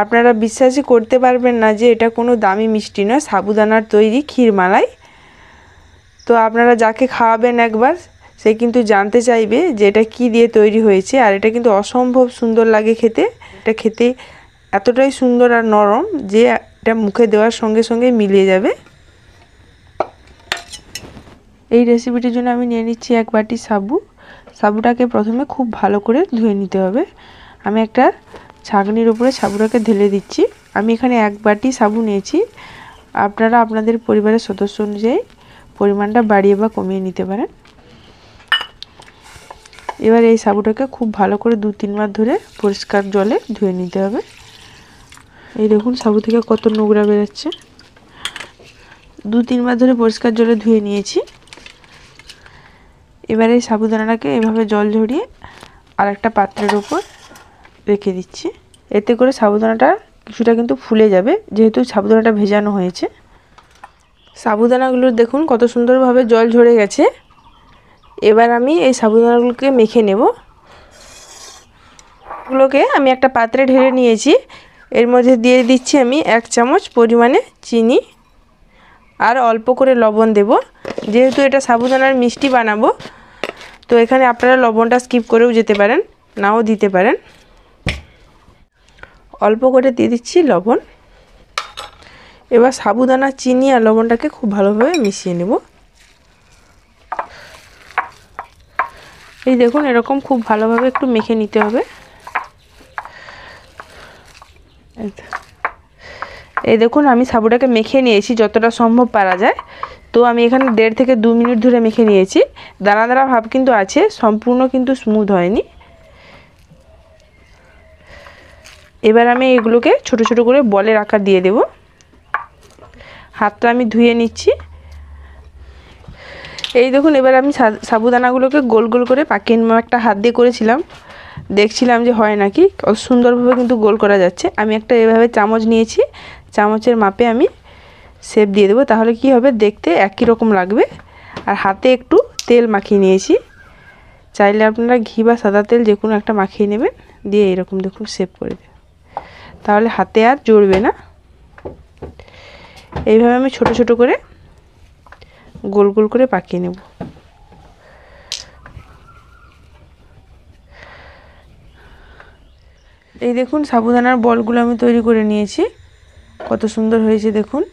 আপনারা বিশ্বাসই করতে পারবেন না যে এটা কোনো দামি মিষ্টি নয়, সাবুদানার তৈরি ক্ষীরমালাই। তো আপনারা যাকে খাওয়াবেন একবার সে কিন্তু জানতে চাইবে যে এটা কী দিয়ে তৈরি হয়েছে। আর এটা কিন্তু অসম্ভব সুন্দর লাগে খেতে। এটা খেতে এতটাই সুন্দর আর নরম যে এটা মুখে দেওয়ার সঙ্গে সঙ্গে মিলিয়ে যাবে। এই রেসিপিটির জন্য আমি নিয়ে নিচ্ছি 1 বাটি সাবু। সাবুটাকে প্রথমে খুব ভালো করে ধুয়ে নিতে হবে। আমি একটা ছাঁকনির উপরে সাবুটাকে ঢেলে দিচ্ছি। আমি এখানে 1 বাটি সাবু নিয়েছি। আপনারা আপনাদের পরিবারের সদস্য অনুযায়ী পরিমাণটা বাড়িয়ে বা কমিয়ে নিতে পারেন। এবার এই সাবুটাকে খুব ভালো করে 2-3 বার ধরে পরিষ্কার জলে ধুয়ে নিতে হবে। এই দেখুন সাবু থেকে কত নোংরা বেরোচ্ছে। 2-3 বার ধরে পরিষ্কার জলে ধুয়ে নিয়েছি। এবার এই সাবুদানাটাকে এভাবে জল ঝরিয়ে আর একটা পাত্রের উপর রেখে দিচ্ছি। এতে করে সাবুদানাটা কিছুটা কিন্তু ফুলে যাবে, যেহেতু সাবুদানাটা ভেজানো হয়েছে। সাবুদানাগুলো দেখুন কত সুন্দরভাবে জল ঝরে গেছে। এবার আমি এই সাবুদানাগুলোকে মেখে নেব। এগুলোকে আমি একটা পাত্রে ঢেলে নিয়েছি। এর মধ্যে দিয়ে দিচ্ছি আমি 1 চামচ পরিমাণে চিনি আর অল্প করে লবণ দেব। যেহেতু এটা সাবুদানার মিষ্টি বানাবো, তো এখানে আপনারা লবণটা স্কিপ করেও যেতে পারেন, নাও দিতে পারেন। অল্প করে দিয়ে দিচ্ছি লবণ। এবার সাবুদানা, চিনি আর লবণটাকে খুব ভালোভাবে মিশিয়ে নেব। এই দেখুন এরকম খুব ভালোভাবে একটু মেখে নিতে হবে। এই দেখুন আমি সাবুটাকে মেখে নিয়েছি যতটা সম্ভব পারা যায়। তো আমি এখানে 1.5 থেকে 2 মিনিট ধরে মেখে নিয়েছি। দানা দানা ভাব কিন্তু আছে, সম্পূর্ণ কিন্তু স্মুথ হয়নি। এবার আমি এগুলোকে ছোট ছোট করে বলের আকার দিয়ে দেব। হাতটা আমি ধুয়ে নিচ্ছি। এই দেখুন এবার আমি সাবুদানাগুলোকে গোল গোল করে পাকিয়ে নেব। একটা হাত দিয়ে করেছিলাম, দেখছিলাম যে হয় নাকি। কত সুন্দরভাবে কিন্তু গোল করা যাচ্ছে। আমি একটা এভাবে চামচ নিয়েছি, চামচের মাপে আমি শেপ দিয়ে দেবো। তাহলে কি হবে, দেখতে একই রকম লাগবে। আর হাতে একটু তেল মাখিয়ে নিয়েছি। চাইলে আপনারা ঘি বা সাদা তেল যে কোনো একটা মাখিয়ে নেবেন, দিয়ে এরকম দেখুন শেপ করে দেবেন। তাহলে হাতে আর জড়বে না। এইভাবে আমি ছোট ছোট করে গোল গোল করে পাকিয়ে নেব। এই দেখুন সাবুদানার বলগুলো আমি তৈরি করে নিয়েছি। কত সুন্দর হয়েছে দেখুন।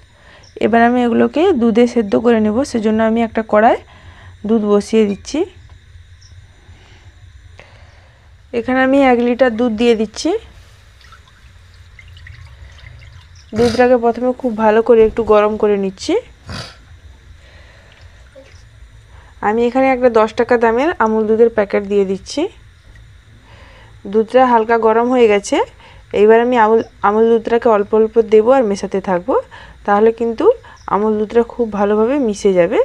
এবার আমি এগুলোকে দুধে সেদ্ধ করে নেব। সেজন্য আমি একটা কড়ায় দুধ বসিয়ে দিচ্ছি। এখানে আমি 1 লিটার দুধ দিয়ে দিচ্ছি। দুধটাকে প্রথমে খুব ভালো করে একটু গরম করে নিচ্ছি। আমি এখানে একটা 10 টাকা দামের আমুল দুধের প্যাকেট দিয়ে দিচ্ছি। দুধটা হালকা গরম হয়ে গেছে। এইবার আমি আমুল দুধটাকে অল্প অল্প দেব আর মেশাতে থাকবো। তাহলে কিন্তু আমুল দুধটা খুব ভালোভাবে মিশে যাবে।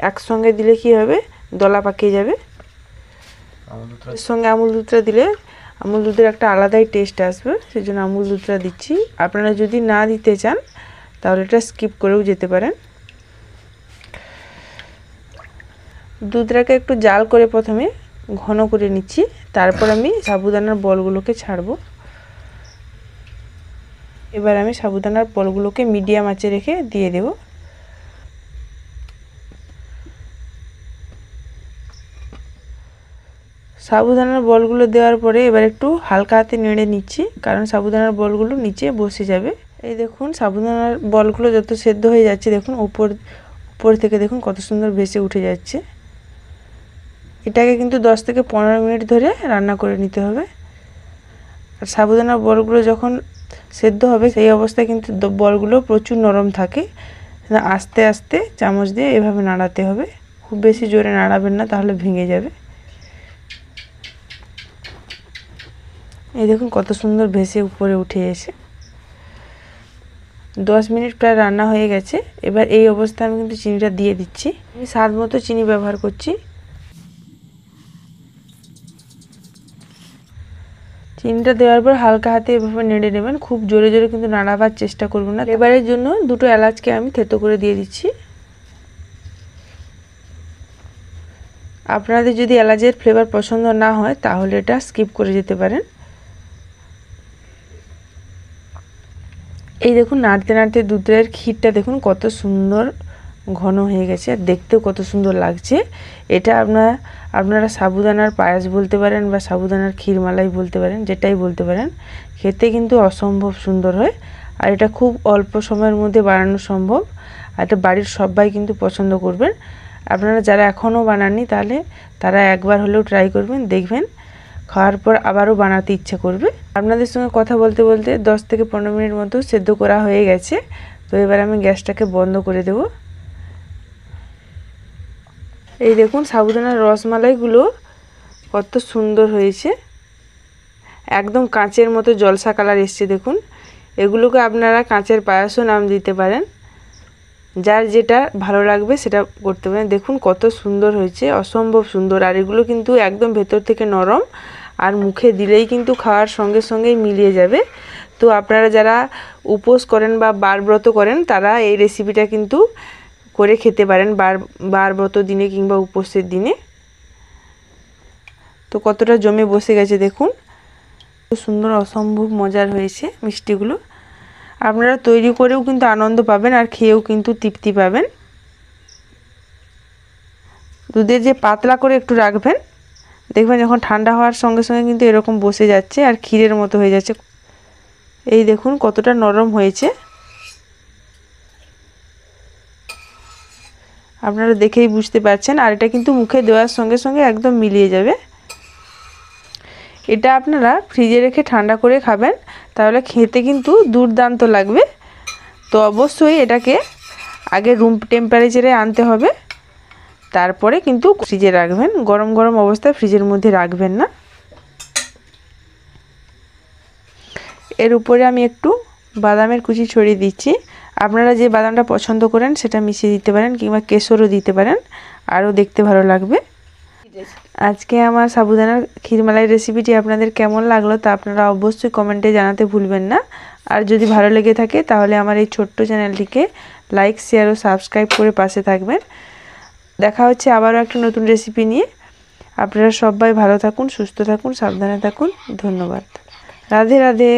একসঙ্গে দিলে কি হবে, দলা পাকিয়ে যাবে। এর সঙ্গে আমুল দুধটা দিলে আমুল দুধের একটা আলাদাই টেস্ট আসবে, সেজন্য আমুল দুধটা দিচ্ছি। আপনারা যদি না দিতে চান তাহলে এটা স্কিপ করেও যেতে পারেন। দুধটাকে একটু জাল করে প্রথমে ঘন করে নিচ্ছি, তারপর আমি সাবুদানার বলগুলোকে ছাড়বো। এবার আমি সাবুদানার বলগুলোকে মিডিয়াম আঁচে রেখে দিয়ে দেব। সাবুদানার বলগুলো দেওয়ার পরে এবার একটু হালকা হাতে নেড়ে নিচ্ছি, কারণ সাবুদানার বলগুলো নিচে বসে যাবে। এই দেখুন সাবুদানার বলগুলো যত সেদ্ধ হয়ে যাচ্ছে, দেখুন উপর থেকে দেখুন কত সুন্দর ভেসে উঠে যাচ্ছে। এটাকে কিন্তু 10 থেকে 15 মিনিট ধরে রান্না করে নিতে হবে। আর সাবুদানার বলগুলো যখন সেদ্ধ হবে সেই অবস্থায় কিন্তু বলগুলো প্রচুর নরম থাকে। আস্তে আস্তে চামচ দিয়ে এভাবে নাড়াতে হবে, খুব বেশি জোরে নাড়াবেন না, তাহলে ভেঙে যাবে। এই দেখুন কত সুন্দর ভেসে উপরে উঠে এসে 10 মিনিট প্রায় রান্না হয়ে গেছে। এবার এই অবস্থায় আমি কিন্তু চিনিটা দিয়ে দিচ্ছি। আমি স্বাদ মতো চিনি ব্যবহার করছি। চিনিটা দেওয়ার পর হালকা হাতে এভাবে নেড়ে নেবেন, খুব জোরে জোরে কিন্তু নাড়াবার চেষ্টা করবেন না। এবারের জন্য 2টো এলাচকে আমি থেতো করে দিয়ে দিচ্ছি। আপনাদের যদি এলাচের ফ্লেভার পছন্দ না হয় তাহলে এটা স্কিপ করে যেতে পারেন। এই দেখুন নাড়তে নাড়তে দুধের ক্ষীরটা দেখুন কত সুন্দর ঘন হয়ে গেছে, আর দেখতেও কত সুন্দর লাগছে। এটা আপনারা সাবুদানার পায়েস বলতে পারেন বা সাবুদানার ক্ষীরমালাই বলতে পারেন, যেটাই বলতে পারেন। খেতে কিন্তু অসম্ভব সুন্দর হয়, আর এটা খুব অল্প সময়ের মধ্যে বানানো সম্ভব। আর এটা বাড়ির সবাই কিন্তু পছন্দ করবেন। আপনারা যারা এখনও বানাননি তাহলে তারা একবার হলেও ট্রাই করবেন, দেখবেন খাওয়ার পর আবারও বানাতে ইচ্ছে করবে। আপনাদের সঙ্গে কথা বলতে বলতে 10 থেকে 15 মিনিট মতো সেদ্ধ করা হয়ে গেছে। তো এবার আমি গ্যাসটাকে বন্ধ করে দেব। এই দেখুন সাবুদানার রসমালাইগুলো কত সুন্দর হয়েছে, একদম কাঁচের মতো জলসা কালার এসছে। দেখুন এগুলোকে আপনারা কাঁচের পায়েসও নাম দিতে পারেন, যার যেটা ভালো লাগবে সেটা করতে পারেন। দেখুন কত সুন্দর হয়েছে, অসম্ভব সুন্দর। আর এগুলো কিন্তু একদম ভেতর থেকে নরম, আর মুখে দিলেই কিন্তু খাওয়ার সঙ্গে সঙ্গেই মিলিয়ে যাবে। তো আপনারা যারা উপোস করেন বা বারব্রত করেন তারা এই রেসিপিটা কিন্তু করে খেতে পারেন বারব্রত দিনে কিংবা উপোসের দিনে। তো কতটা জমে বসে গেছে দেখুন, খুব সুন্দর অসম্ভব মজার হয়েছে মিষ্টিগুলো। আপনারা তৈরি করেও কিন্তু আনন্দ পাবেন, আর খেয়েও কিন্তু তৃপ্তি পাবেন। দুধে যে পাতলা করে একটু রাখবেন, দেখবেন যখন ঠান্ডা হওয়ার সঙ্গে সঙ্গে কিন্তু এরকম বসে যাচ্ছে আর ক্ষীরের মতো হয়ে যাচ্ছে। এই দেখুন কতটা নরম হয়েছে, আপনারা দেখেই বুঝতে পারছেন। আর এটা কিন্তু মুখে দেওয়ার সঙ্গে সঙ্গে একদম মিলিয়ে যাবে। এটা আপনারা ফ্রিজে রেখে ঠান্ডা করে খাবেন, তাহলে খেতে কিন্তু দুর্দান্ত লাগবে। তো অবশ্যই এটাকে আগে রুম টেম্পারেচারে আনতে হবে, তারপরে কিন্তু ফ্রিজে রাখবেন। গরম গরম অবস্থায় ফ্রিজের মধ্যে রাখবেন না। এর উপরে আমি একটু বাদামের কুচি ছড়িয়ে দিচ্ছি। আপনারা যে বাদামটা পছন্দ করেন সেটা মিশিয়ে দিতে পারেন, কিংবা কেশরও দিতে পারেন, আরও দেখতে ভালো লাগবে। আজকে আমার সাবুদানার ক্ষীরমালাই রেসিপিটি আপনাদের কেমন লাগলো তা আপনারা অবশ্যই কমেন্টে জানাতে ভুলবেন না। আর যদি ভালো লেগে থাকে তাহলে আমার এই ছোট্ট চ্যানেলটিকে লাইক, শেয়ার ও সাবস্ক্রাইব করে পাশে থাকবেন। দেখা হচ্ছে আবারও একটা নতুন রেসিপি নিয়ে। আপনারা সবাই ভালো থাকুন, সুস্থ থাকুন, সাবধানে থাকুন। ধন্যবাদ। রাধে রাধে।